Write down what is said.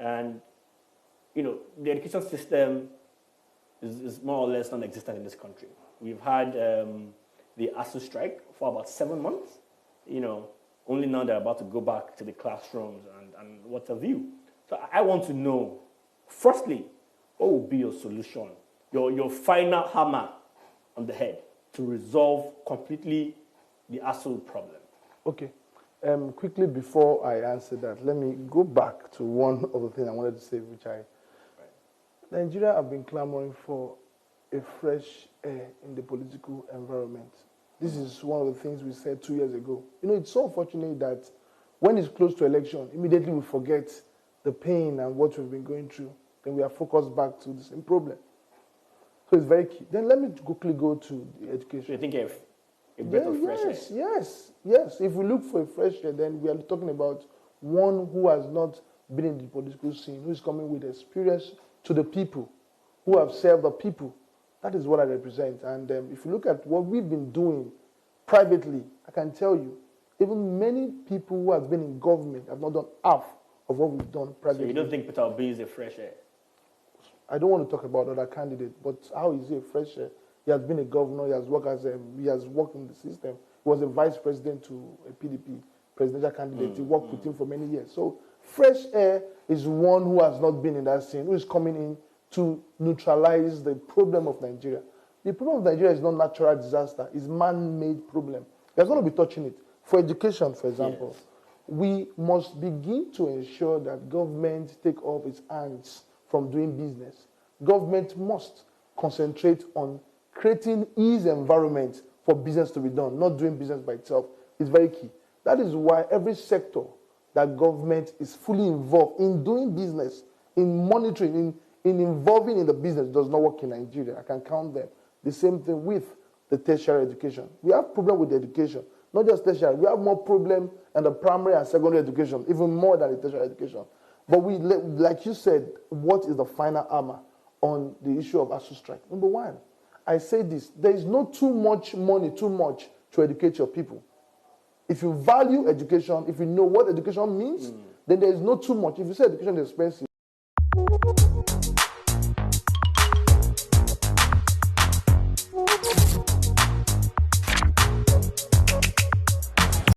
And, the education system is more or less non-existent in this country. We've had the ASU strike for about 7 months. Only now they're about to go back to the classrooms and what have you. So I want to know, firstly, what will be your solution, your final hammer on the head to resolve completely the ASU problem? Okay. Quickly, before I answer that, let me go back to one of the things I wanted to say, Nigeria have been clamoring for a fresh air in the political environment. This is one of the things we said 2 years ago. It's so unfortunate that when it's close to election, immediately we forget the pain and what we've been going through. Then we are focused back to the same problem. So it's very key. Then let me quickly go to the education. So you think if a breath of fresh air? Yes. If we look for a fresh air, then we are talking about one who has not been in the political scene, who is coming with experience to the people, who have served the people. That is what I represent. And if you look at what we've been doing privately, I can tell you, even many people who have been in government have not done half of what we've done privately. So you don't think Peter Obi is a fresh air? I don't want to talk about other candidates, but how is he a fresh air? He has been a governor, he has worked in the system. He was a vice president to a PDP presidential candidate. He worked with him for many years. So fresh air is one who has not been in that scene, who is coming in to neutralize the problem of Nigeria. The problem of Nigeria is not natural disaster, it's man-made problem. There's going to be touching it. For education, for example, we must begin to ensure that government take off its hands from doing business. Government must concentrate on creating ease environment for business to be done, not doing business by itself. It's very key. That is why every sector that government is fully involved in doing business, in monitoring, in involving in the business does not work in Nigeria. I can count them. The same thing with the tertiary education. We have problem with the education, not just tertiary. We have more problem in the primary and secondary education, even more than the tertiary education. But like you said, what is the final hammer on the issue of ASU strike? Number one, I say this, there is no too much money, to educate your people. If you value education, if you know what education means, then there is no too much. If you say education is expensive,